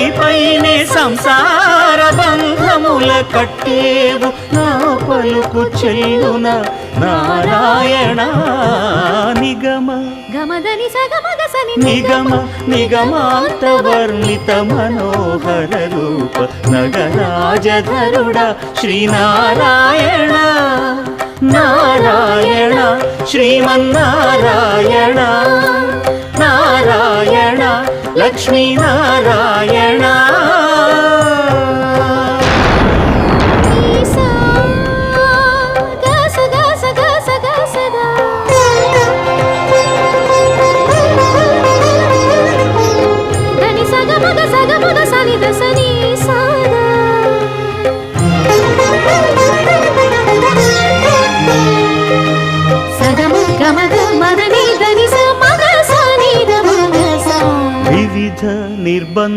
నీపైనే సంసార బంధముల కట్టేవు నా పలుకు చెల్లున నారాయణ నిగమ గమదని సగమగసని నిగమ నిగమాంత వర్ణిత మనోహర రూప నగరాజధరుడ శ్రీనారాయణ నారాయణ శ్రీమన్నారాయణ నారాయణ లక్ష్మీనారాయణ వివిధ నిర్బంధ